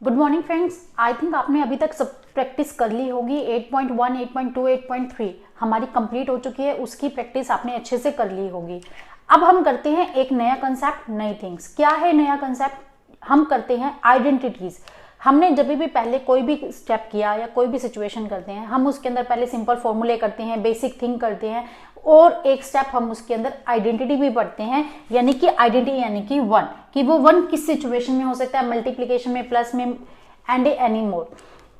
Good morning friends. I think आपने अभी तक सब प्रैक्टिस कर ली होगी। 8.1, 8.2, 8.3 हमारी कंप्लीट हो चुकी है, उसकी प्रैक्टिस आपने अच्छे से कर ली होगी। अब हम करते हैं एक नया कंसेप्ट, नई थिंग्स। क्या है नया कंसेप्ट? हम करते हैं आइडेंटिटीज। हमने जब भी पहले कोई भी स्टेप किया या कोई भी सिचुएशन करते हैं, हम उसके अंदर पहले सिंपल फॉर्मूले करते हैं, बेसिक थिंग करते हैं, और एक स्टेप हम उसके अंदर आइडेंटिटी भी पढ़ते हैं। यानी कि आइडेंटिटी यानी कि वन, कि वो वन किस सिचुएशन में हो सकता है, मल्टीप्लीकेशन में, प्लस में, एंड एनी मोर।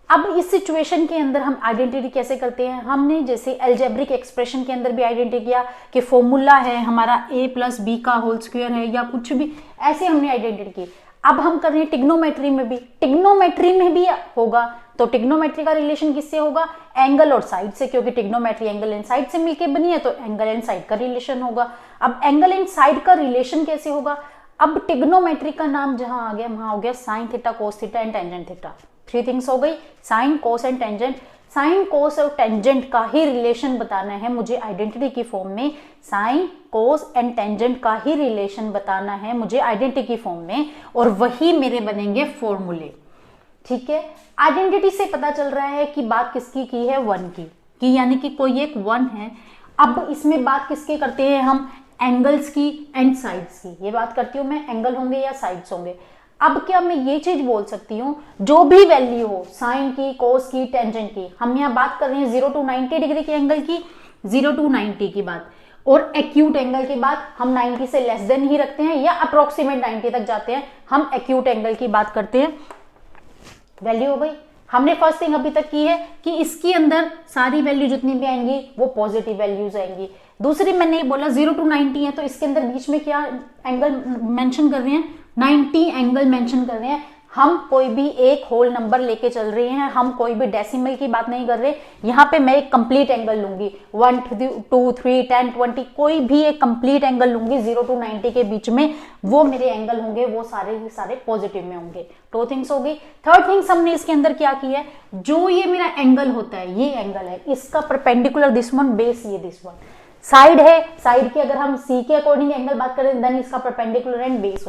अब इस सिचुएशन के अंदर हम आइडेंटिटी कैसे करते हैं? हमने जैसे एल्जेब्रिक एक्सप्रेशन के अंदर भी आइडेंटिटी किया कि फॉर्मूला है हमारा a प्लस बी का होल स्क्वायर है या कुछ भी, ऐसे हमने आइडेंटिटी की। अब हम कर रहे हैं टिग्नोमेट्री में भी। टिग्नोमेट्री में भी होगा तो टिग्नोमेट्री का रिलेशन किससे होगा? एंगल और साइड से, क्योंकि टिग्नोमेट्री एंगल एंड साइड से मिलकर बनी है, तो एंगल एंड साइड का रिलेशन होगा। अब एंगल एंड साइड का रिलेशन कैसे होगा? अब टिग्नोमेट्री का नाम जहां आ गया वहां हो गया sine theta, cos theta and tangent theta. Three things हो गई, sine, cos and tangent. Sine, cos और टेंजेंट का ही रिलेशन बताना है मुझे आइडेंटिटी की फॉर्म में। साइन, कोस एंड टेंजेंट का ही रिलेशन बताना है मुझे आइडेंटिटी की फॉर्म में, और वही मेरे बनेंगे फॉर्मूले। ठीक है, आइडेंटिटी से पता चल रहा है कि बात किसकी की है? वन की, कि यानी कि कोई एक वन है। अब इसमें बात किसके करते हैं हम? एंगल्स की एंड साइड्स की। ये बात करती हूं मैं, एंगल होंगे या साइड्स होंगे। अब क्या मैं ये चीज बोल सकती हूँ, जो भी वैल्यू हो, साइन की, कोस की, टेंजेंट की, हम यहाँ बात कर रहे हैं 0 to 90 डिग्री के एंगल की, 0 to 90 की बात, और एक्यूट एंगल की बात हम 90 से लेस देन ही रखते हैं या अप्रोक्सीमेट 90 तक जाते हैं, हम एक्यूट एंगल की बात करते हैं। वैल्यू हो गई। हमने फर्स्ट थिंग अभी तक की है कि इसके अंदर सारी वैल्यू जितनी भी आएंगी वो पॉजिटिव वैल्यूज आएंगी। दूसरी मैंने बोला 0 to 90 है, तो इसके अंदर बीच में क्या एंगल मेंशन कर रहे हैं? 90 एंगल मेंशन कर रहे हैं। हम कोई भी एक होल नंबर लेके चल रहे हैं, हम कोई भी डेसिमल की बात नहीं कर रहे। यहाँ पे मैं एक कंप्लीट एंगल लूंगी, 1, 2, 3, 10, 20, कोई भी एक कंप्लीट एंगल लूंगी 0 to 90 के बीच में, वो मेरे एंगल होंगे, वो सारे पॉजिटिव में होंगे। टू थिंग्स होगी। थर्ड थिंग्स हमने इसके अंदर क्या की है, जो ये मेरा एंगल होता है, ये एंगल है, इसका परपेंडिकुलर दिस वन, बेस ये दिस वन। साइड है, साइड की अगर हम सी के अकॉर्डिंग एंगल बात करें, देन इसका परपेंडिकुलर एंड बेस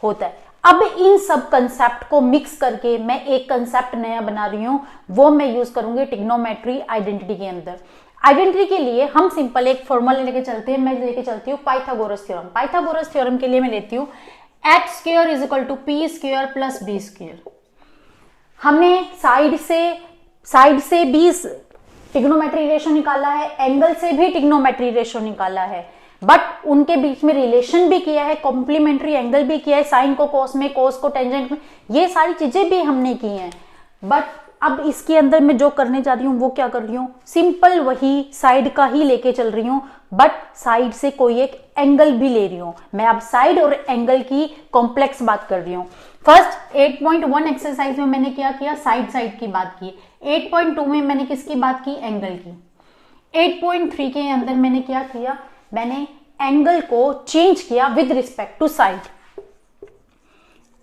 होता है। अब इन सब कंसेप्ट को मिक्स करके मैं एक कंसेप्ट नया बना रही हूं, वो मैं यूज करूंगी टिग्नोमेट्री आइडेंटिटी के अंदर। आइडेंटिटी के लिए हम सिंपल एक फॉर्मूला लेके चलते हैं। मैं लेके चलती हूँ पाइथागोरस थ्योरम। पाइथागोरस थ्योरम के लिए मैं लेती हूँ h square is equal to p square plus b square. हमने साइड से भी टिग्नोमेट्री रेशो निकाला है, एंगल से भी टिग्नोमेट्री रेशो निकाला है, बट उनके बीच में रिलेशन भी किया है, कॉम्प्लीमेंट्री एंगल भी किया है, साइन को कोस में, कोस को टेंजेंट में, ये सारी चीजें भी हमने की हैं। बट अब इसके अंदर मैं जो करने जा रही हूँ वो क्या कर रही हूँ, सिंपल वही साइड का ही लेके चल रही हूँ, बट साइड से कोई एक एंगल भी ले रही हूँ। मैं अब साइड और एंगल की कॉम्प्लेक्स बात कर रही हूँ। फर्स्ट 8.1 एक्सरसाइज में मैंने क्या किया, साइड की बात की। 8.2 में मैंने किसकी बात की, एंगल की। 8.3 के अंदर मैंने क्या किया, मैंने एंगल को चेंज किया with respect to side.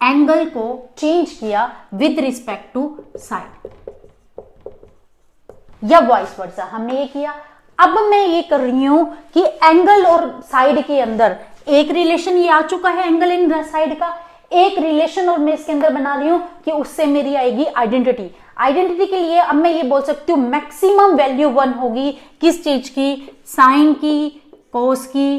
Angle को चेंज किया विद रिस्पेक्ट टू साइड, या वाइस वर्सा हमने ये किया। अब मैं ये कर रही हूं कि एंगल और साइड के अंदर एक रिलेशन ये आ चुका है, एंगल एंड साइड का एक रिलेशन, और मैं इसके अंदर बना रही हूं कि उससे मेरी आएगी आइडेंटिटी। आइडेंटिटी के लिए अब मैं ये बोल सकती हूँ मैक्सिमम वैल्यू 1 होगी, किस चीज की, साइन की, कोस की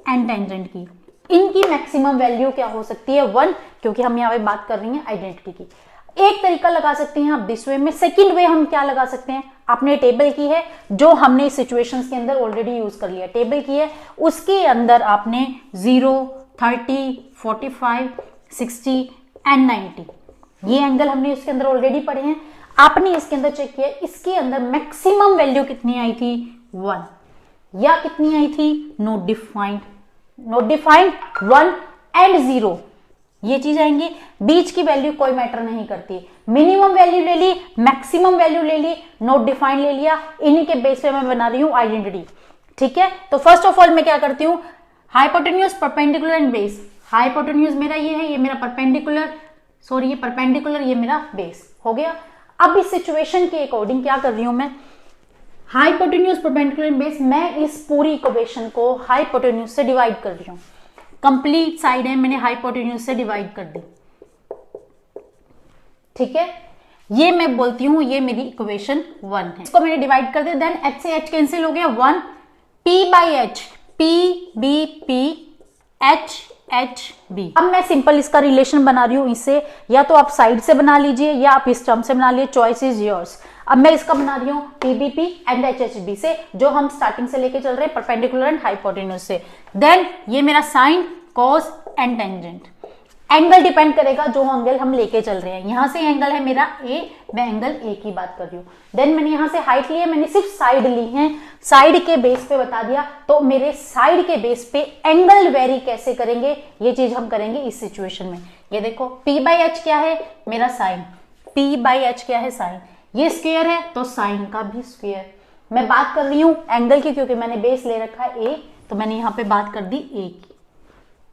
एंड टेंजेंट की। इनकी मैक्सिमम वैल्यू क्या हो सकती है, 1, क्योंकि हम यहाँ पे बात कर रही हैं आइडेंटिटी की। एक तरीका लगा सकते हैं आप दिस वे में। सेकंड वे हम क्या लगा सकते हैं, आपने टेबल की है, जो हमने सिचुएशंस के अंदर ऑलरेडी यूज कर लिया, टेबल की है, उसके अंदर आपने 0, 30, 45, 60 एंड 90 ये एंगल हमने उसके अंदर ऑलरेडी पढ़े हैं। आपने इसके अंदर चेक किया, इसके अंदर मैक्सिमम वैल्यू कितनी आई थी, 1, या कितनी आई थी, नोट डिफाइंड 1 एंड 0 ये चीज आएंगी। बीच की वैल्यू कोई मैटर नहीं करती, मिनिमम वैल्यू ले ली, मैक्सिमम वैल्यू ले ली, नोट डिफाइंड ले लिया, इन्हीं के बेस पे मैं बना रही हूं आइडेंटिटी। ठीक है, तो फर्स्ट ऑफ ऑल मैं क्या करती हूँ, hypotenuse, perpendicular and base. Hypotenuse मेरा ये है, ये मेरा परपेंडिकुलर, सॉरी ये परपेंडिकुलर, ये मेरा बेस हो गया। अब इस सिचुएशन के अकॉर्डिंग क्या कर रही हूं मैं, हाइपोटेन्यूज, परपेंडिकुलर एंड बेस, मैं इस पूरी इक्वेशन को हाइपोटेन्यूज से डिवाइड कर रही हूं। कंप्लीट साइड है, मैंने हाइपोटेन्यूज से डिवाइड कर दी। ठीक है, ये मैं बोलती हूँ ये मेरी इक्वेशन 1 है। इसको मैंने डिवाइड कर दिया, देन h से h कैंसिल हो गया, 1 p by h, p b p h h b. अब मैं सिंपल इसका रिलेशन बना रही हूँ इससे, या तो आप साइड से बना लीजिए या आप इस टर्म से बना लीजिए, चॉइस इज योर्स। अब मैं इसका बना रही हूँ पीबीपी एंड एचएचबी से, जो हम स्टार्टिंग से लेके चल रहे हैं परपेंडिकुलर एंड हाइपोटेन्यूज से। देन ये मेरा sine, cos and tangent. Angle depend करेगा जो एंगल हम लेके चल रहे हैं। यहां से एंगल है मेरा ए, मैं एंगल ए की बात कर रही हूँ। देन मैंने यहां से हाइट ली है, मैंने सिर्फ साइड ली है, साइड के बेस पे बता दिया। तो मेरे साइड के बेस पे एंगल वेरी कैसे करेंगे, ये चीज हम करेंगे इस सिचुएशन में। ये देखो p बाई एच क्या है, मेरा साइन, p बाई एच क्या है, साइन। ये स्क्वायर है तो साइन का भी स्क्वायर। मैं बात कर रही हूं एंगल की, क्योंकि मैंने बेस ले रखा है ए, तो मैंने यहाँ पे बात कर दी ए की।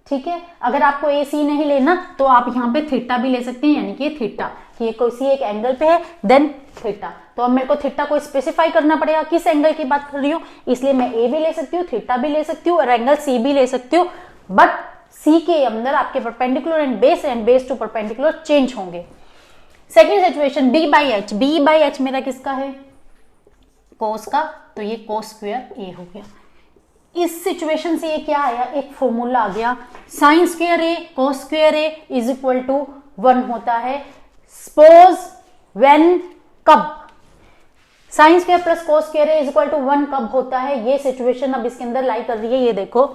ठीक है, अगर आपको ए सी नहीं लेना तो आप यहाँ पे थीटा भी ले सकते हैं, यानी कि थीटा कि ये किसी एक एंगल पे है, देन थीटा। तो अब मेरे को थीटा को स्पेसिफाई करना पड़ेगा किस एंगल की बात कर रही हूँ, इसलिए मैं ए भी ले सकती हूँ, थीटा भी ले सकती हूँ और एंगल सी भी ले सकती हूँ। बट सी के अंदर आपके perpendicular and base to perpendicular change होंगे। Second situation b by h, b by h मेरा किसका है, कोस का, तो ये कोस स्क्वायर ए हो गया। इस सिचुएशन से ये क्या आया, एक फॉर्मूला आ गया, sine square A cos square A is equal to 1 होता है। सपोज व्हेन, कब, sine square plus cos square A is equal to 1 कब होता है, ये सिचुएशन अब इसके अंदर लाई कर रही है। ये देखो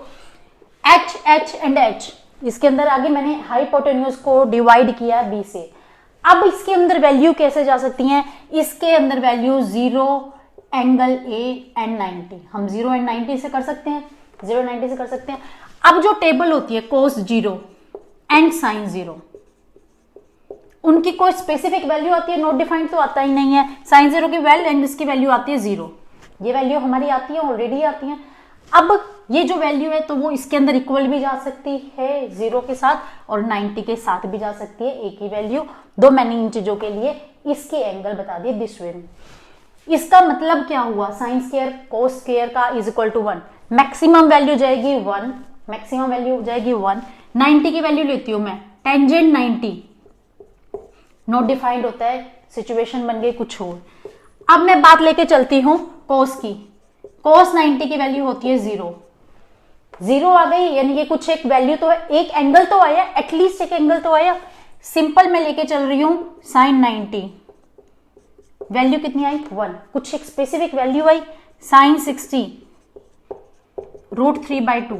एच एच एंड एच, इसके अंदर आगे मैंने हाइपोटेन्यूज को डिवाइड किया बी से। अब इसके अंदर वैल्यू कैसे जा सकती हैं, इसके अंदर वैल्यू 0 एंगल ए एंड 90, हम 0 एंड 90 से कर सकते हैं, 0 90 से कर सकते हैं। अब जो टेबल होती है कोस 0 एंड साइन 0, उनकी कोई स्पेसिफिक वैल्यू आती है, नॉट डिफाइंड तो आता ही नहीं है। साइन 0 की वैल्यू एंड इसकी वैल्यू आती है 0, ये वैल्यू हमारी आती है, ऑलरेडी आती है। अब ये जो वैल्यू है तो वो इसके अंदर इक्वल भी जा सकती है 0 के साथ और 90 के साथ भी जा सकती है, एक ही वैल्यू। दो मैंने इन चीजों के लिए इसके एंगल बता दिए दिस वे में। इसका मतलब क्या हुआ, साइन स्क्वायर कोस स्क्वायर का is equal to 1, maximum value जाएगी 1, मैक्सिमम वैल्यू जाएगी 1। 90 की वैल्यू लेती हूं मैं, टेंजेंट 90 नॉट डिफाइंड होता है, सिचुएशन बन गई कुछ और। अब मैं बात लेके चलती हूं कोस की, कोस 90 की वैल्यू होती है 0, 0 आ गई, यानी कि कुछ एक वैल्यू तो है, एक एंगल तो आया, एटलीस्ट एक एंगल तो आया। सिंपल मैं लेके चल रही हूं साइन 90, वैल्यू कितनी आई 1, कुछ एक स्पेसिफिक वैल्यू आई। साइन 60 √3/2,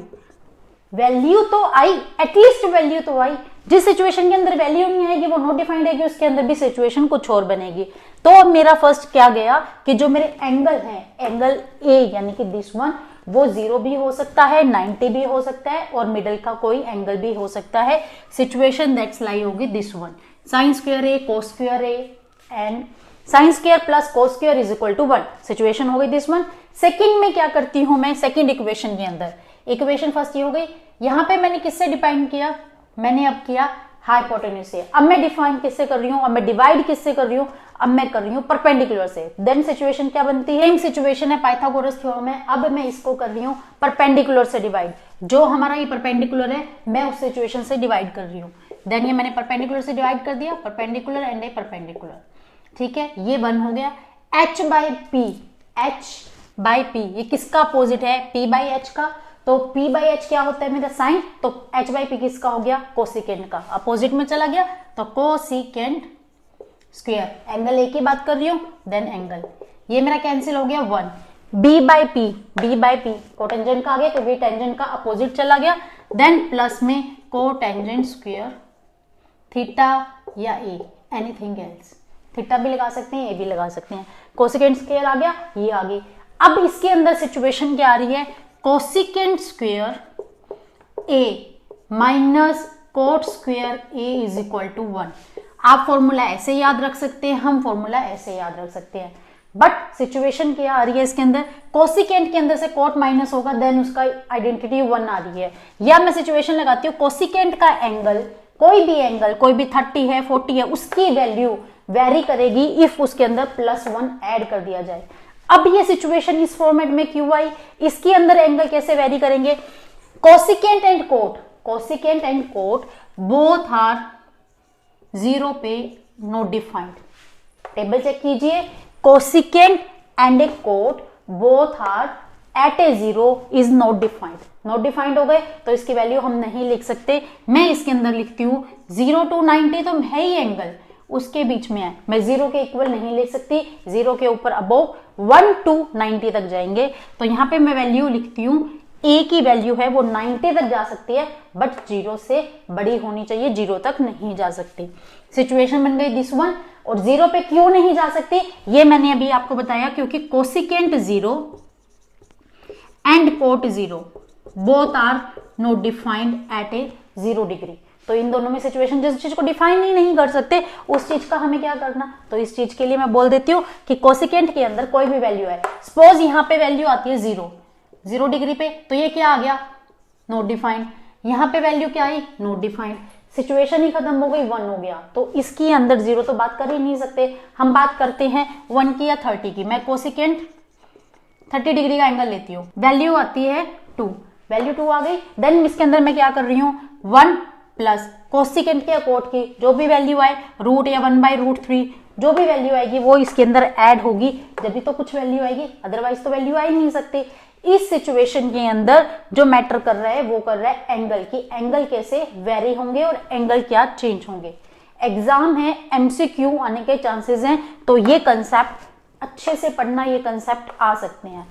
वैल्यू तो आई, एटलीस्ट वैल्यू तो आई। जिस सिचुएशन के अंदर वैल्यू नहीं आएगी वो नॉट डिफाइंड है, उसके अंदर भी सिचुएशन कुछ और बनेगी। तो अब मेरा फर्स्ट क्या गया कि जो मेरे एंगल है, एंगल ए यानी कि दिस वन, वो 0 भी हो सकता है, 90 भी हो सकता है और मिडल का कोई एंगल भी हो सकता है। सिचुएशन दैट्स लाई होगी this one, sine square A cos square A and sine square plus cos square is equal to 1, situation हो गई दिस वन। सेकंड में क्या करती हूं मैं, सेकंड इक्वेशन के अंदर, इक्वेशन फर्स्ट ये हो गई, यहां पे मैंने किससे डिफाइन किया, मैंने अब किया हाइपोटेन्यूज से। अब मैं डिफाइन किससे कर रही हूं, अब मैं डिवाइड किससे कर रही हूं, अब मैं कर रही हूं परपेंडिकुलर से। देन सिचुएशन क्या बनती है, सेम सिचुएशन है पाइथागोरस थ्योरम में, अब मैं इसको कर रही हूं परपेंडिकुलर से डिवाइड। जो हमारा ये परपेंडिकुलर है मैं उस सिचुएशन से डिवाइड कर रही हूं। देन ये मैंने परपेंडिकुलर से डिवाइड कर दिया, परपेंडिकुलर एंड ए परपेंडिकुलर, ठीक है, ये 1 हो गया। h by P, h by P ये किसका अपोजिट है, p बाई एच का। तो p बाई एच क्या होता है मेरा साइन, तो h बाई पी किसका हो गया, कोसिकेंट का, अपोजिट में चला गया तो कोसिकेंट स्क्वायर। एंगल ए की बात कर रही हूं, देन एंगल ये मेरा कैंसिल हो गया 1, b by P, b by P cotangent का आ गया क्योंकि टेंजेंट का अपोजिट चला गया। देन प्लस में कोटेंजेंट स्क्वायर थीटा या ए, एनीथिंग एल्स, थीटा भी लगा सकते हैं, ए भी लगा सकते हैं। कोसिकेंट स्क्वायर आ गया, ये आ गई। अब इसके अंदर सिचुएशन क्या आ रही है, cosecant square A minus cot square A is equal to 1। आप फॉर्मूला ऐसे याद रख सकते हैं, हम फॉर्मूला ऐसे याद रख सकते हैं। बट सिचुएशन क्या आ रही है इसके अंदर, कोसिकेंट के अंदर से कोट माइनस होगा, देन उसका आइडेंटिटी 1 आ रही है। या मैं सिचुएशन लगाती हूँ कोसिकेंट का एंगल, कोई भी एंगल, कोई भी 30 है 40 है, उसकी वैल्यू वेरी करेगी इफ उसके अंदर +1 ऐड कर दिया जाए। अब ये सिचुएशन इस फॉर्मेट में क्यों आई, इसके अंदर एंगल कैसे वेरी करेंगे, cosecant and cot, cosecant and cot both are 0 पे नॉट डिफाइंड। टेबल चेक कीजिए, cosecant and a cot both are at a zero is not defined. Not defined हो गए तो इसकी वैल्यू हम नहीं लिख सकते। मैं इसके अंदर लिखती हूँ 0 to 90 तो है ही एंगल, उसके बीच में है, मैं 0 के इक्वल नहीं लिख सकती, 0 के ऊपर अबोव 1 to 90 तक जाएंगे। तो यहाँ पे मैं वैल्यू लिखती हूँ, ए की वैल्यू है वो 90 तक जा सकती है, बट 0 से बड़ी होनी चाहिए, 0 तक नहीं जा सकती। सिचुएशन बन गई दिस वन। और 0 पे क्यों नहीं जा सकती ये मैंने अभी आपको बताया, क्योंकि cosecant 0 and cot 0 both are not defined at a 0 degree. तो इन दोनों में सिचुएशन जिस चीज को डिफाइन ही नहीं कर सकते उस चीज का हमें क्या करना। तो इस चीज के लिए मैं बोल देती हूँ कि कोसिकेंट के अंदर कोई भी वैल्यू है, सपोज यहाँ पे वैल्यू आती है 0 डिग्री पे, तो ये क्या आ गया, नॉट डिफाइंड। यहाँ पे वैल्यू क्या आई, नॉट डिफाइंड। सिचुएशन ही खत्म हो गई, 1 हो गया। तो इसके अंदर 0 तो बात कर ही नहीं सकते। हम बात करते हैं 1 की या 30 की। मैं कोसिकेंट 30 डिग्री का एंगल लेती हूँ, वैल्यू आती है 2, वैल्यू 2 आ गई। देन इसके अंदर मैं क्या कर रही हूँ, 1 प्लस कोसिकेंट या कोट की जो भी वैल्यू आए, रूट या 1/√3 जो भी वैल्यू आएगी वो इसके अंदर ऐड होगी, जब भी तो कुछ वैल्यू आएगी, अदरवाइज तो वैल्यू आ ही नहीं सकती। इस सिचुएशन के अंदर जो मैटर कर रहा है वो कर रहा है एंगल की, एंगल कैसे वेरी होंगे और एंगल क्या चेंज होंगे। एग्जाम है, एमसीक्यू आने के चांसेस हैं, तो ये कंसेप्ट अच्छे से पढ़ना, ये कंसेप्ट आ सकते हैं।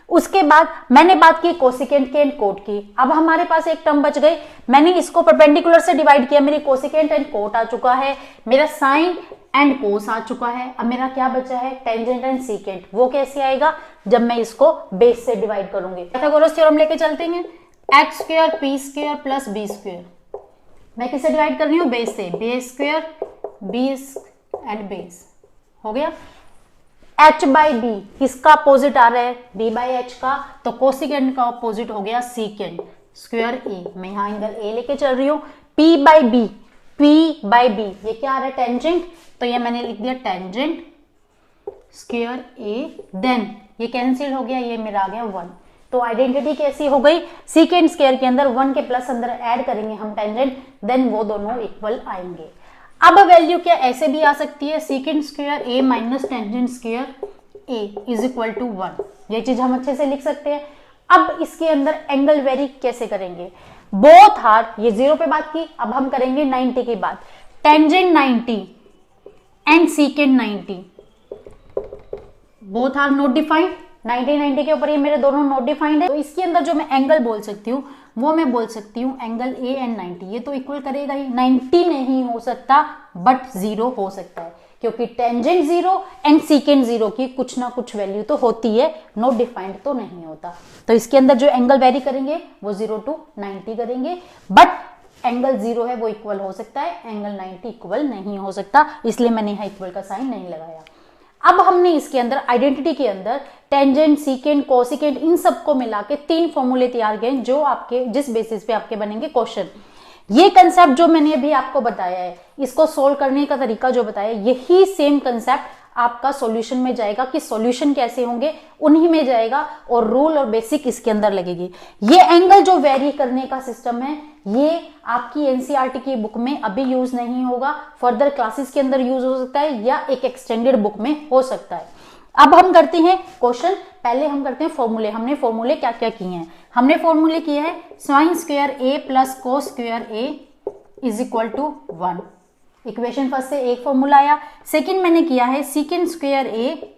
उसके बाद मैंने बात की कोसिकेंट के एंड कोट की। अब हमारे पास एक टर्म बच गई, मैंने इसको परपेंडिकुलर से डिवाइड किया, मेरी कोसिकेंट एंड कोट आ चुका है, मेरा साइन एंड कोस आ चुका है। अब मेरा क्या बचा है, टेंजेंट एंड सीकेंट। वो कैसे आएगा, जब मैं इसको बेस से डिवाइड करूंगी। पाइथागोरस थ्योरम लेके चलते हैं, x² p² प्लस b²। मैं किससे डिवाइड कर रही हूँ, बेस से, b² b एंड बेस हो गया। h/b किसका अपोजिट आ रहा है, b/h का, तो कोसिकेंट का अपोजिट हो गया सीकेंट स्क्वायर ए। मैं यहां एंगल ए लेके चल रही हूँ। p/b ये क्या आ रहा है, टेंजेंट, तो ये मैंने लिख दिया टेंजेंट स्क्वायर ए। देन ये कैंसिल हो गया, ये मेरा आ गया 1। तो आइडेंटिटी कैसी हो गई, सीकेंट स्क्वायर के अंदर 1 के प्लस अंदर ऐड करेंगे हम टेंजेंट, देन वो दोनों इक्वल आएंगे। अब वैल्यू क्या ऐसे भी आ सकती है, secant square A minus tangent square A is equal to 1। ये चीज हम अच्छे से लिख सकते हैं। अब इसके अंदर एंगल वेरी कैसे करेंगे, बोथ आर, ये 0 पे बात की, अब हम करेंगे 90 की बात। Tangent 90 and secant 90 both are not defined. 90 के ऊपर ये मेरे दोनों नॉट डिफाइंड है। तो इसके अंदर जो मैं एंगल बोल सकती हूँ वो मैं बोल सकती हूँ एंगल ए एंड 90। ये तो इक्वल करेगा ही, 90 नहीं हो सकता बट 0 हो सकता है, क्योंकि टेंजेंट 0 एंड सीकेंट 0 की कुछ ना कुछ वैल्यू तो होती है, नॉट डिफाइंड तो नहीं होता। तो इसके अंदर जो एंगल वेरी करेंगे वो 0 to 90 करेंगे, बट एंगल 0 है वो इक्वल हो सकता है, एंगल 90 इक्वल नहीं हो सकता, इसलिए मैंने यहाँ इक्वल का साइन नहीं लगाया। अब हमने इसके अंदर आइडेंटिटी के अंदर टेंजेंट, सीकेंट, कोसिकेंट इन सबको मिला के 3 फॉर्मूले तैयार किए जो आपके जिस बेसिस पे आपके बनेंगे क्वेश्चन। ये कंसेप्ट जो मैंने अभी आपको बताया है, इसको सोल्व करने का तरीका जो बताया, यही सेम कंसेप्ट आपका सॉल्यूशन में जाएगा कि सॉल्यूशन कैसे होंगे, उन्हीं में जाएगा और रूल और बेसिक इसके अंदर लगेगी। ये एंगल जो वेरी करने का सिस्टम है ये आपकी एनसीईआरटी की बुक में अभी यूज नहीं होगा, फर्दर क्लासेस के अंदर यूज हो सकता है या एक एक्सटेंडेड बुक में हो सकता है। अब हम करते हैं क्वेश्चन, पहले हम करते हैं फॉर्मूले। हमने फॉर्मूले क्या क्या किए हैं, हमने फॉर्मूले किए हैं sine square A plus cos square A is equal to 1। Equation first से एक फॉर्मूला आया। सेकंड मैंने किया है secant square A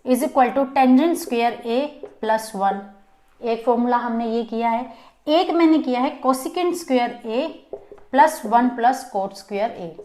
is equal to tangent square A plus 1, एक फॉर्मूला हमने ये किया है। एक मैंने किया है cosecant square A plus 1 plus coat square ए,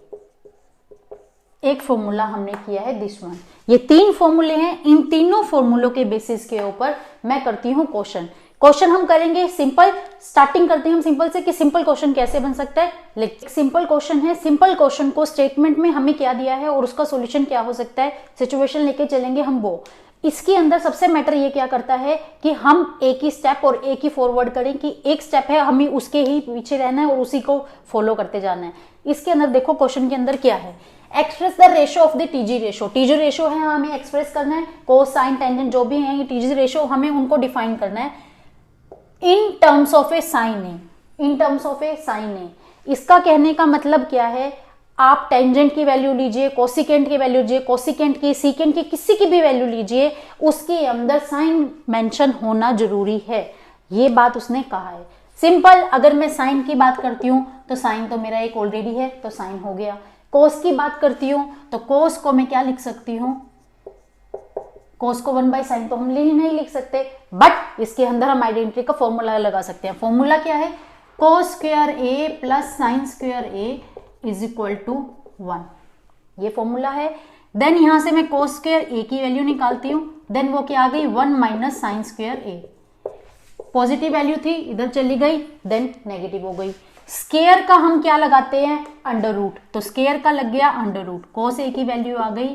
एक फॉर्मूला हमने किया है दिस वन। ये 3 फॉर्मूले हैं, इन तीनों फॉर्मूलों के बेसिस के ऊपर मैं करती हूँ क्वेश्चन। क्वेश्चन हम करेंगे सिंपल, स्टार्टिंग करते हैं हम सिंपल से कि सिंपल क्वेश्चन कैसे बन सकता है। लेकिन सिंपल क्वेश्चन है, सिंपल क्वेश्चन को स्टेटमेंट में हमें क्या दिया है और उसका सॉल्यूशन क्या हो सकता है, सिचुएशन लेके चलेंगे हम वो। इसके अंदर सबसे मैटर ये क्या करता है कि हम एक ही स्टेप और एक ही फॉरवर्ड करें, कि एक स्टेप है हमें उसके ही पीछे रहना है और उसी को फॉलो करते जाना है। इसके अंदर देखो क्वेश्चन के अंदर क्या है, express the ratio of the TG ratio. TG ratio है हमें एक्सप्रेस करना है, कोस साइन टेंजेंट जो भी है ये टीजी रेशो हमें उनको डिफाइन करना है in terms of A sine A, in terms of A sine A. इसका कहने का मतलब क्या है, आप टेंजेंट की वैल्यू लीजिए, कोसिकेंट की वैल्यू लीजिए, कोसिकेंट की, सीकेंट की, किसी की भी वैल्यू लीजिए, उसके अंदर साइन मेंशन होना जरूरी है। ये बात उसने कहा है। सिंपल, अगर मैं साइन की बात करती हूं तो साइन तो मेरा एक ऑलरेडी है, तो साइन हो गया। कोस की बात करती हूं तो कोस को मैं क्या लिख सकती हूं, कोस को 1/sin तो हम नहीं लिख सकते, बट इसके अंदर हम आइडेंटिटी का फॉर्मूला लगा सकते हैं। फॉर्मूला क्या है, cos square A plus sine square A is equal to 1, ये फॉर्मूला है। देन यहां से मैं कोस स्क्वायर ए की वैल्यू निकालती हूं, देन वो क्या आ गई 1 माइनस साइन स्क्वायर ए, पॉजिटिव वैल्यू थी इधर चली गई, देन नेगेटिव हो गई। स्केयर का हम क्या लगाते हैं, अंडर रूट, तो स्केयर का लग गया अंडर रूट, कोस ए की वैल्यू आ गई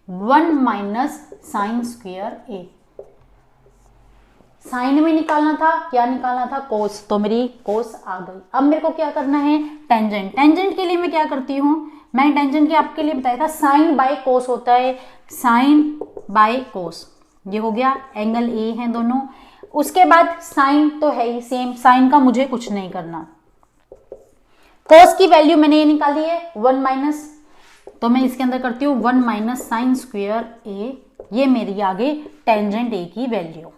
1 माइनस साइन स्क्वायर ए। साइन में निकालना था, क्या निकालना था, कोस, तो मेरी कोस आ गई। अब मेरे को क्या करना है, टेंजेंट। टेंजेंट के लिए मैं क्या करती हूं, मैंने टेंजेंट के आपके लिए बताया था साइन बाय कोस होता है, साइन बाय कोस, ये हो गया, एंगल ए है दोनों। उसके बाद साइन तो है ही सेम, साइन का मुझे कुछ नहीं करना। कोस की वैल्यू मैंने ये निकाली है 1 माइनस, तो मैं इसके अंदर करती हूँ 1 माइनस साइन स्क्वायर ए, ये मेरी आ गई टेंजेंट ए की वैल्यू।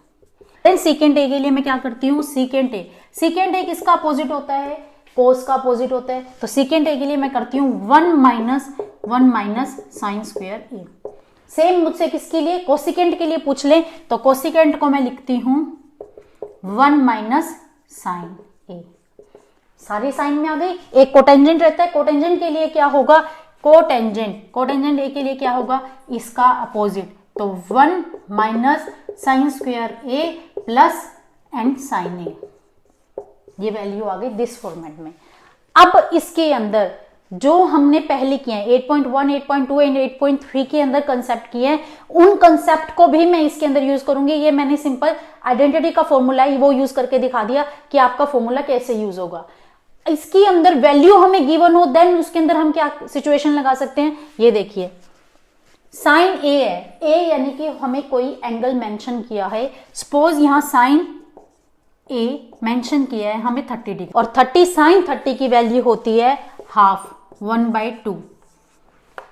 देन सीकेंट ए के लिए मैं क्या करती हूँ, सीकेंट ए, सीकेंट ए किसका अपोजिट होता है, कोस का अपोजिट होता है, तो सीकेंट ए के लिए मैं करती हूँ 1 माइनस साइन स्क्वायर ए। सेम मुझसे किसके लिए, कोसिकेंट के लिए पूछ ले, तो कोसिकेंट को मैं लिखती हूँ 1 माइनस साइन ए, सारी साइन में आ गई। एक कोटेंजेंट रहता है, कोटेंजेंट के लिए क्या होगा, कोटेंजेंट ए के लिए क्या होगा, इसका अपोजिट, तो 1 minus sine square A plus and sine A, ये वैल्यू आ गई दिस फॉर्मेट में। अब इसके अंदर जो हमने पहले किए हैं 8.1, 8.2 एंड 8.3 के अंदर कंसेप्ट किए हैं, उन कंसेप्ट को भी मैं इसके अंदर यूज करूंगी। ये मैंने सिंपल आइडेंटिटी का फॉर्मूला ही वो यूज करके दिखा दिया कि आपका फॉर्मूला कैसे यूज होगा। इसके अंदर वैल्यू हमें गिवन हो, देन उसके अंदर हम क्या सिचुएशन लगा सकते हैं, ये देखिए साइन ए है, ए यानी कि हमें कोई एंगल मेंशन किया है, सपोज यहां साइन ए मेंशन किया है हमें 30 डिग्री, और 30 साइन 30 की वैल्यू होती है हाफ 1/2।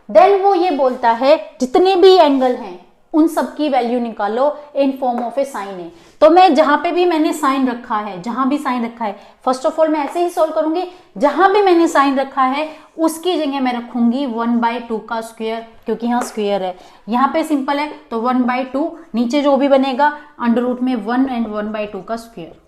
देन वो ये बोलता है जितने भी एंगल हैं उन सब की वैल्यू निकालो in form of A sine A. तो मैं जहां पे भी मैंने साइन रखा है, जहां भी साइन रखा है, फर्स्ट ऑफ ऑल मैं ऐसे ही सोल्व करूंगी, जहां भी मैंने साइन रखा है उसकी जगह मैं रखूंगी 1/2 का स्क्वायर, क्योंकि यहाँ स्क्वायर है, यहाँ पे सिंपल है तो 1/2, नीचे जो भी बनेगा अंडर रूट में 1 एंड 1/2 का स्क्वायर।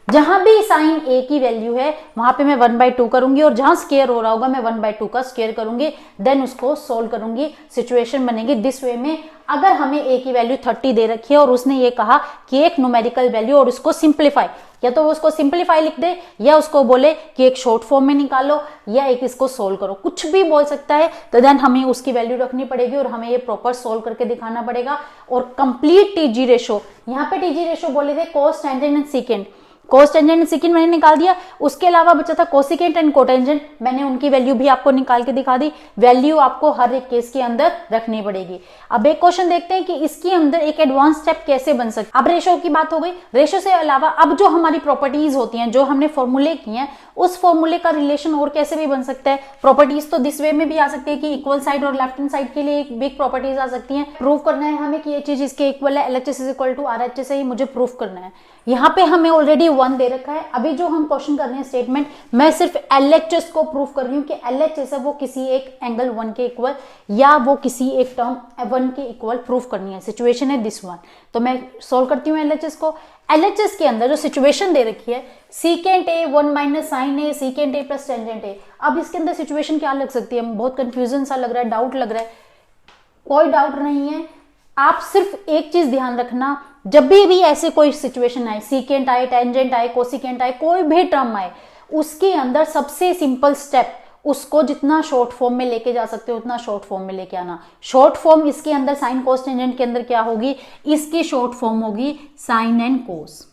जहां भी साइन ए की वैल्यू है वहां पे मैं 1/2 करूंगी, और जहां स्क्वायर हो रहा होगा मैं 1/2 का स्क्वायर करूंगी, देन उसको सोल्व करूंगी। सिचुएशन बनेगी दिस वे में। अगर हमें ए की वैल्यू 30 दे रखी है और उसने ये कहा कि एक न्यूमेरिकल वैल्यू और उसको सिंप्लीफाई, या तो वो उसको सिंप्लीफाई लिख दे या उसको बोले कि एक शॉर्ट फॉर्म में निकालो या एक इसको सोल्व करो, कुछ भी बोल सकता है, तो देन हमें उसकी वैल्यू रखनी पड़ेगी और हमें ये प्रॉपर सोल्व करके दिखाना पड़ेगा। और कंप्लीट टीजी रेशो, यहाँ पे टीजी रेशो बोले थे cos, tangent and secant, cos, tangent and secant मैंने निकाल दिया, उसके अलावा बचा था कोसिकेंट एंड कोटेंजेंट, मैंने उनकी वैल्यू भी आपको निकाल के दिखा दी। वैल्यू आपको हर एक केस के अंदर रखनी पड़ेगी। अब एक क्वेश्चन देखते हैं कि इसके अंदर एक एडवांस स्टेप कैसे बन सकता है। अब रेशो की बात हो गई, रेशो से अलावा अब जो हमारी प्रॉपर्टीज होती हैं, जो हमने फॉर्मूले किए हैं, उस फॉर्मूले का रिलेशन और कैसे भी बन सकता है। प्रॉपर्टीज तो दिस वे में भी आ सकती है कि इक्वल साइड और लेफ्ट हैंड साइड के लिए एक बिग प्रॉपर्टीज आ सकती हैं। प्रूव करना है हमें कि ये चीज इसके इक्वल है, LHS is equal to RHS है, ही मुझे प्रूफ करना है। यहाँ पे हमें ऑलरेडी 1 दे रखा है। अभी जो हम क्वेश्चन कर रहे हैं स्टेटमेंट, मैं सिर्फ LHS को प्रूफ कर रही हूँ कि LHS है वो किसी एक एंगल 1 के इक्वल या वो किसी एक टर्म 1 के इक्वल प्रूफ करनी है। सिचुएशन है दिस वन, तो मैं सोल्व करती हूँ LHS को। LHS के अंदर जो सिचुएशन दे रखी है secant A 1 minus sine A, secant A plus tangent A. अब इसके अंदर सिचुएशन क्या लग सकती है, बहुत कंफ्यूजन सा लग रहा है, डाउट लग रहा है। कोई डाउट नहीं है, आप सिर्फ एक चीज ध्यान रखना, जब भी ऐसे कोई सिचुएशन आए, सीकेंट आए, टेंजेंट आए, कोसिकेंट आए, कोई भी टर्म आए, उसके अंदर सबसे सिंपल स्टेप, उसको जितना शॉर्ट फॉर्म में लेके जा सकते हो उतना शॉर्ट फॉर्म में लेके आना। शॉर्ट फॉर्म इसके अंदर साइन कोस टेंजेंट के अंदर क्या होगी, इसकी शॉर्ट फॉर्म होगी साइन एंड कोस।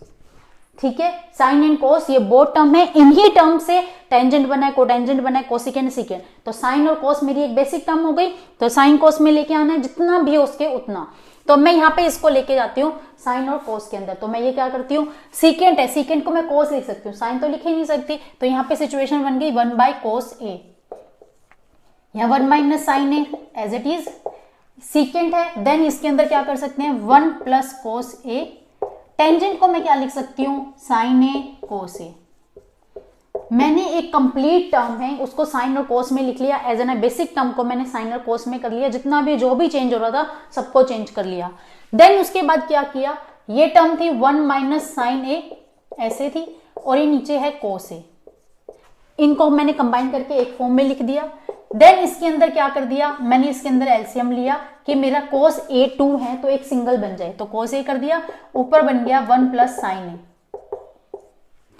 ठीक है, साइन एंड कोस ये बोथ टर्म है, इन्हीं टर्म से टेंजेंट बना है, कोटेंजेंट बना है, कोसिकेंट, सीकेंट। तो साइन और कोस मेरी एक बेसिक टर्म हो गई, तो साइन कोस में लेके आना है, जितना भी हो उसके उतना। तो मैं यहाँ पे इसको लेके जाती हूँ साइन और कोस के अंदर। तो मैं ये क्या करती हूँ, सीकेंट है, सीकेंट को मैं कोस लिख सकती हूँ, साइन तो लिख ही नहीं सकती, तो यहाँ पे सिचुएशन बन गई 1/cos A। या 1 minus sine A as it is, secant है, देन इसके अंदर क्या कर सकते हैं 1 प्लस कोस ए, टेंजेंट को मैं क्या लिख सकती हूं साइन ए कोस ए। मैंने एक कंप्लीट टर्म है उसको साइन और कोस में लिख लिया, एज एन बेसिक टर्म को मैंने साइन और कोस में कर लिया, जितना भी जो भी चेंज हो रहा था सबको चेंज कर लिया। देन उसके बाद क्या किया, ये टर्म थी 1 माइनस साइन ए ऐसे थी, और ये नीचे है कोस ए, इनको मैंने कंबाइन करके एक फॉर्म में लिख दिया। देन इसके अंदर क्या कर दिया, मैंने इसके अंदर एलसीएम लिया कि मेरा कोस ए 2 है तो एक सिंगल बन जाए, तो कोस ए कर दिया, ऊपर बन गया 1 प्लस साइन ए।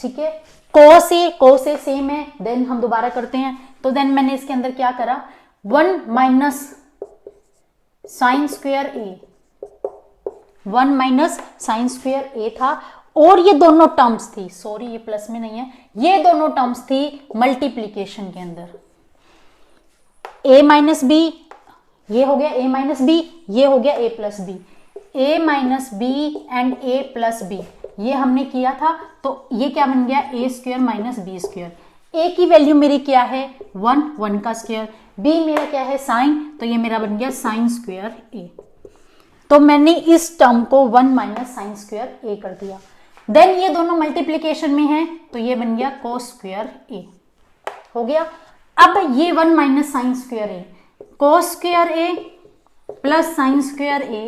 ठीक है, कोस ए सेम है, देन हम दोबारा करते हैं, तो देन मैंने इसके अंदर क्या करा 1 माइनस साइन स्क्वायर ए, 1 माइनस साइन स्क्वायर ए था, और ये दोनों टर्म्स थी, सॉरी ये प्लस में नहीं है, ये दोनों टर्म्स थी मल्टीप्लीकेशन के अंदर, a माइनस बी, ये हो गया a माइनस बी, ये हो गया a plus b, a minus b and a plus b, ये हमने किया था, तो ये क्या बन गया a square minus b square. a की वैल्यू मेरी क्या है 1 का स्क्वायर, b मेरा क्या है साइन, तो ये मेरा बन गया साइन स्क्वायर a। तो मैंने इस टर्म को 1 माइनस साइन स्क्वायर a कर दिया। देन ये दोनों मल्टीप्लीकेशन में है, तो ये बन गया कोस स्क्वायर a हो गया। अब ये 1 minus sine square A, cos square A plus sine square A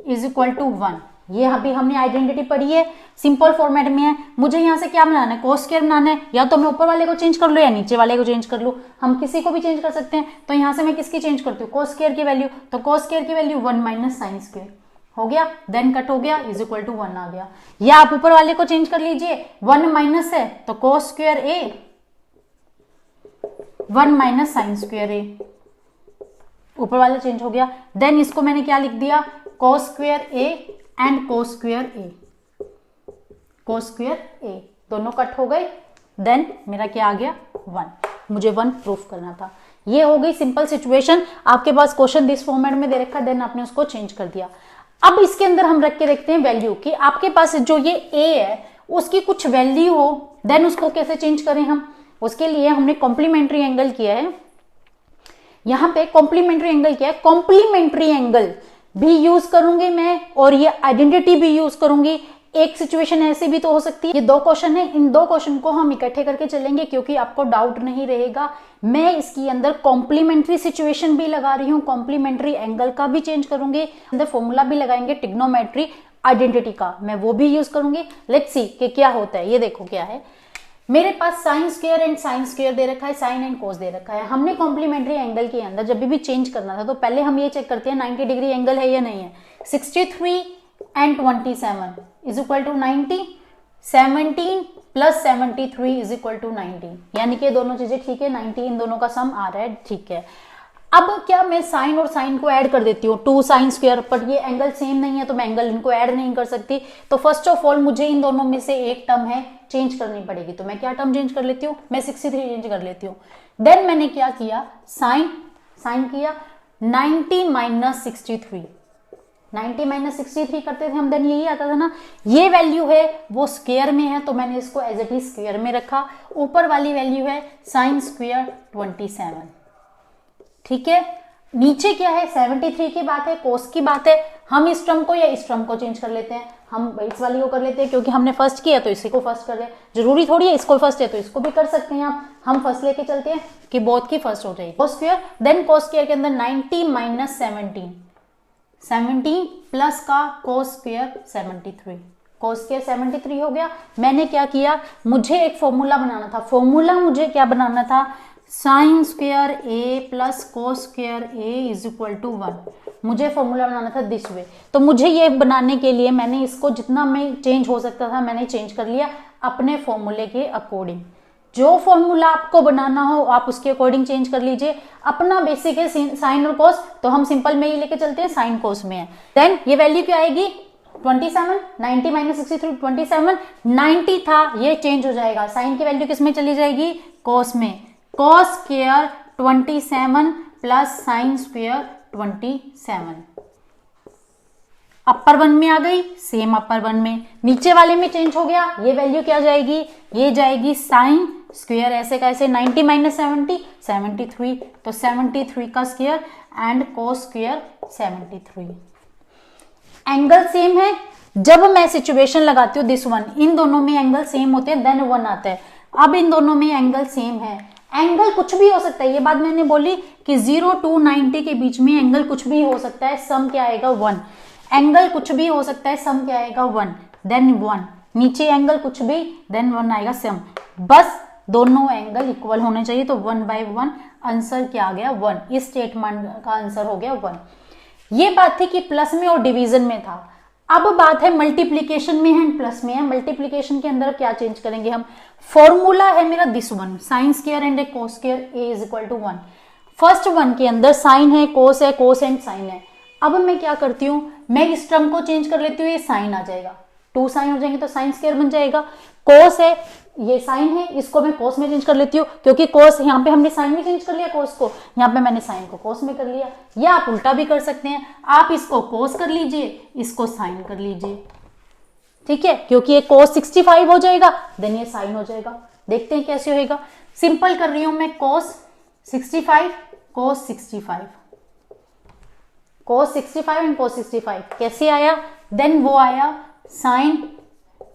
is equal to 1, ये अभी हमने आइडेंटिटी पढ़ी है, सिंपल फॉर्मेट में है। मुझे यहाँ से क्या बनाना है कोस स्क्वायर बनाना है, या तो मैं ऊपर वाले को चेंज कर लूँ या नीचे वाले को चेंज कर लूँ, हम किसी को भी चेंज कर सकते हैं। तो यहाँ से मैं किसकी चेंज करती हूँ कोस स्क्वायर की वैल्यू, तो कोस स्क्वायर की वैल्यू 1 माइनस साइन स्क्वायर हो गया, देन कट हो गया इज इक्वल टू 1 आ गया। या आप ऊपर वाले को चेंज कर लीजिए, 1 माइनस है तो कोस स्क्वायर ए 1 माइनस साइन स्क्वायर ए, ऊपर वाला चेंज हो गया। देन इसको मैंने क्या लिख दिया cos square A and cos square A, cos square A दोनों कट हो गए। देन मेरा क्या आ गया 1, मुझे 1 प्रूफ करना था। ये हो गई सिंपल सिचुएशन, आपके पास क्वेश्चन दिस फॉर्मेट में दे रखा, देन आपने उसको चेंज कर दिया। अब इसके अंदर हम रख के देखते हैं वैल्यू कि आपके पास जो ये a है उसकी कुछ वैल्यू हो, देन उसको कैसे चेंज करें हम। उसके लिए हमने कॉम्प्लीमेंट्री एंगल किया है, यहां पे कॉम्प्लीमेंट्री एंगल किया है, कॉम्प्लीमेंट्री एंगल भी यूज करूंगी मैं और ये आइडेंटिटी भी यूज करूंगी। एक सिचुएशन ऐसी भी तो हो सकती है, ये 2 क्वेश्चन है, इन 2 क्वेश्चन को हम इकट्ठे करके चलेंगे क्योंकि आपको डाउट नहीं रहेगा। मैं इसके अंदर कॉम्प्लीमेंट्री सिचुएशन भी लगा रही हूँ, कॉम्प्लीमेंट्री एंगल का भी चेंज करूंगी, अंदर फॉर्मूला भी लगाएंगे ट्रिग्नोमेट्री आइडेंटिटी का, मैं वो भी यूज करूंगी। लेट्स सी कि क्या होता है। ये देखो क्या है, मेरे पास sine square and sine square दे रखा है, साइन एंड कोस दे रखा है। हमने कॉम्प्लीमेंट्री एंगल के अंदर जब भी चेंज करना था तो पहले हम ये चेक करते हैं 90 डिग्री एंगल है या नहीं है। 63 and 27 is equal to 90, 17 plus 73 is equal to 90, यानी कि दोनों चीजें ठीक है, 90 इन दोनों का सम आ रहा है, ठीक है। अब क्या मैं साइन और साइन को ऐड कर देती हूँ 2 साइन स्क्वायर, पर ये एंगल सेम नहीं है तो मैं एंगल इनको ऐड नहीं कर सकती। तो फर्स्ट ऑफ ऑल मुझे इन दोनों में से एक टर्म है चेंज करनी पड़ेगी, तो मैं क्या टर्म चेंज कर लेती हूँ, मैं 63 चेंज कर लेती हूँ। देन मैंने क्या किया साइन किया 90 माइनस 63, 90 माइनस 63 करते थे हम, देन यही आता था ना। ये वैल्यू है वो स्क्वायर में है तो मैंने इसको एज इट इज स्क्वायर में रखा। ऊपर वाली वैल्यू है साइन स्क्वायर 27, ठीक है। नीचे क्या है 73 की बात है, कोस की बात है। हम इस टर्म को या इस टर्म को चेंज कर लेते हैं, हम इस वाली को कर लेते हैं क्योंकि हमने फर्स्ट किया तो इसी को फर्स्ट कर ले, जरूरी थोड़ी है इसको फर्स्ट है तो इसको भी कर सकते हैं आप। हम फर्स्ट लेके चलते हैं कि बोथ की फर्स्ट हो जाएगी cos square. Then cos square के अंदर 90 माइनस 17 प्लस का कोस स्क्वायर 73, कोस स्क्वायर 73 हो गया। मैंने क्या किया, मुझे एक फॉर्मूला बनाना था, फॉर्मूला मुझे क्या बनाना था sine square A plus cos square A is equal to 1, मुझे फॉर्मूला बनाना था दिस वे। तो मुझे ये बनाने के लिए मैंने इसको जितना मैं चेंज हो सकता था मैंने चेंज कर लिया अपने फॉर्मूले के अकॉर्डिंग। जो फॉर्मूला आपको बनाना हो आप उसके अकॉर्डिंग चेंज कर लीजिए। अपना बेसिक है साइन और कोस, तो हम सिंपल में ही लेके चलते हैं, साइन कोस में है। देन ये वैल्यू क्या आएगी 27, 90 माइनस 63 27, 90 था ये चेंज हो जाएगा, साइन की वैल्यू किस में चली जाएगी कोस में, cos square 27 plus sine square 27। Upper one में आ गई, सेम अपर वन में, नीचे वाले में चेंज हो गया। ये वैल्यू क्या जाएगी, ये जाएगी साइन स्क्वायर ऐसे का ऐसे 90 माइनस 70 73, तो 73 का square and cos square 73। Angle same है, जब मैं सिचुएशन लगाती हूँ दिस वन, इन दोनों में एंगल सेम होते हैं देन 1 आता है। अब इन दोनों में एंगल सेम है, एंगल कुछ भी हो सकता है, ये बात मैंने बोली कि 0 to 90 के बीच में एंगल कुछ भी हो सकता है, सम क्या आएगा 1। एंगल कुछ भी हो सकता है, सम क्या आएगा 1, देन 1। नीचे एंगल कुछ भी, देन 1 आएगा सम। बस दोनों एंगल इक्वल होने चाहिए, तो 1/1 आंसर क्या आ गया 1। इस स्टेटमेंट का आंसर हो गया 1। ये बात थी कि प्लस में और डिवीजन में था। अब बात है मल्टीप्लीकेशन में है एंड प्लस में है। मल्टीप्लीकेशन के अंदर क्या चेंज करेंगे हम, फॉर्मूला है मेरा this one, sine square and cos square A is equal to 1। First one के अंदर साइन है, कोस एंड साइन है। अब मैं क्या करती हूँ, मैं इस टर्म को चेंज कर लेती हूँ, ये साइन आ जाएगा, 2 साइन हो जाएंगे तो साइन स्क्वायर बन जाएगा। कोस है, ये साइन है, इसको मैं कोस में चेंज कर लेती हूँ, क्योंकि कोस यहाँ पे हमने साइन में चेंज कर लिया, कोस को यहाँ पे मैंने साइन को कोस में कर लिया। या आप उल्टा भी कर सकते हैं, आप इसको कोस कर लीजिए, इसको साइन कर लीजिए, ठीक है, क्योंकि ये कोस 65 हो जाएगा, देन ये साइन हो जाएगा। देखते हैं कैसे होएगा। सिंपल कर रही हूं मैं, कोस 65 कोस 65 कोस 65 एंड कोस 65 कैसे आया, देन वो आया साइन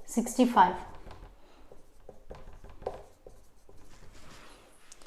65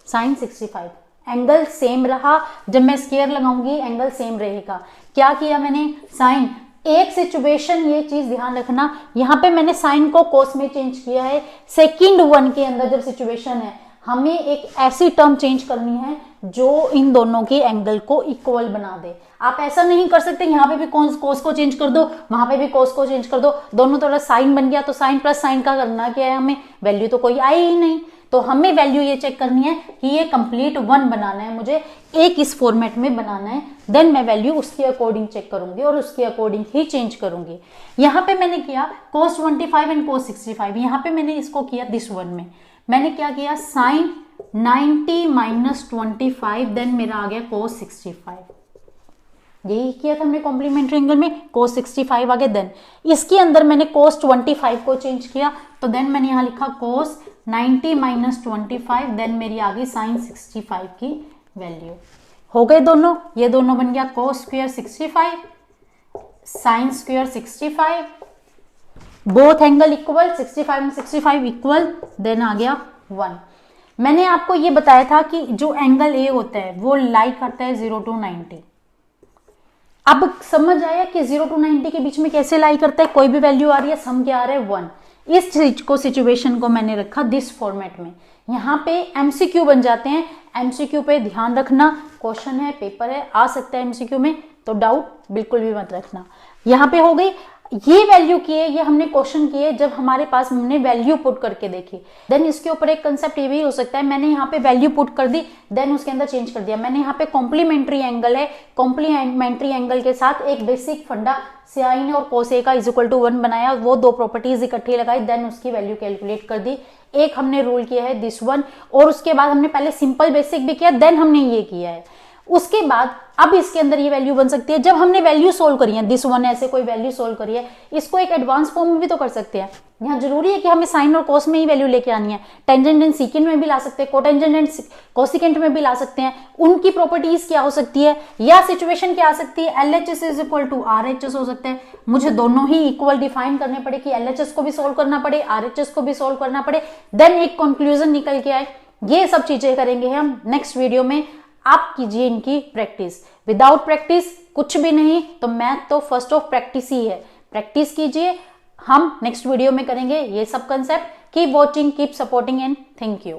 साइन 65। एंगल सेम रहा, जब मैं स्क्वायर लगाऊंगी एंगल सेम रहेगा। क्या किया मैंने, साइन, एक सिचुएशन ये चीज ध्यान रखना, यहां पे मैंने साइन को कोस में चेंज किया है। सेकंड वन के अंदर जब सिचुएशन है, हमें एक ऐसी टर्म चेंज करनी है जो इन दोनों के एंगल को इक्वल बना दे। आप ऐसा नहीं कर सकते यहाँ पे भी कोस को चेंज कर दो, वहां पे भी कोस को चेंज कर दो, दोनों तरफ साइन बन गया, तो साइन प्लस साइन का करना क्या है, हमें वैल्यू तो कोई आई ही नहीं। तो हमें वैल्यू ये चेक करनी है कि ये कंप्लीट 1 बनाना है, मुझे एक इस फॉर्मेट में बनाना है, देन मैं वैल्यू उसके अकॉर्डिंग चेक करूंगी और उसके अकॉर्डिंग ही चेंज करूंगी। यहाँ पे मैंने किया cos 25 एंड cos 65, यहाँ पे मैंने इसको किया दिस वन में, मैंने क्या किया, साइन 90 माइनस 25, देन मेरा आ गया cos 65। यही किया था हमने कॉम्प्लीमेंट्री एंगल में, cos 65 आ गया। देन इसके अंदर मैंने cos 25 को चेंज किया, तो देन मैंने यहाँ लिखा cos 90 माइनस 25, देन मेरी आ गई साइन 65 की वैल्यू। हो गए दोनों, ये दोनों बन गया cos square 65 sine square 65, both angle equal, 65 में 65 इक्वल, देन आ गया 1। मैंने आपको ये बताया था कि जो एंगल ए होता है वो लाई करता है 0 to 90। अब समझ आया कि 0 to 90 के बीच में कैसे लाई करता है, कोई भी वैल्यू आ रही है, सम क्या आ रहा है 1। इस चीज को सिचुएशन को मैंने रखा दिस फॉर्मेट में। यहाँ पे एमसीक्यू बन जाते हैं, एमसीक्यू पे ध्यान रखना, क्वेश्चन है, पेपर है, आ सकता है एमसीक्यू में, तो डाउट बिल्कुल भी मत रखना। यहाँ पे हो गई, ये वैल्यू किए, ये हमने क्वेश्चन किए जब हमारे पास हमने वैल्यू पुट करके देखी। देन इसके ऊपर एक कंसेप्ट ये भी हो सकता है, मैंने यहाँ पे वैल्यू पुट कर दी, देन उसके अंदर चेंज कर दिया। मैंने यहाँ पे कॉम्प्लीमेंट्री एंगल है, कॉम्प्लीमेंट्री एंगल के साथ एक बेसिक फंडा साइन और कोस ए का इज इक्वल टू 1 बनाया, वो दो प्रॉपर्टीज इकट्ठी लगाई, देन उसकी वैल्यू कैलकुलेट कर दी। एक हमने रूल किया है दिस वन, और उसके बाद हमने पहले सिंपल बेसिक भी किया, देन हमने ये किया है। उसके बाद अब इसके अंदर ये वैल्यू बन सकती है, जब हमने वैल्यू सोल्व करी है, दिस वन ऐसे कोई वैल्यू सोल्व करी है, इसको एक एडवांस फॉर्म में भी तो कर सकते हैं। यहाँ जरूरी है कि हमें साइन और कोस में ही वैल्यू लेके आनी है, टेंजेंट एंड सीकेंट में भी ला सकते हैं, कोटेंजेंट एंड कोसिकेंट में भी ला सकते हैं। उनकी प्रॉपर्टीज क्या हो सकती है, या सिचुएशन क्या आ सकती है, LHS is equal to RHS हो सकता है। मुझे दोनों ही इक्वल डिफाइन करने पड़े कि LHS को भी सोल्व करना पड़े, RHS को भी सोल्व करना पड़े, देन एक कंक्लूजन निकल के आए। ये सब चीजें करेंगे हम नेक्स्ट वीडियो में। आप कीजिए इनकी प्रैक्टिस, विदाउट प्रैक्टिस कुछ भी नहीं। तो मैथ तो फर्स्ट ऑफ प्रैक्टिस ही है, प्रैक्टिस कीजिए। हम नेक्स्ट वीडियो में करेंगे ये सब concept. Keep watching, keep supporting and thank you.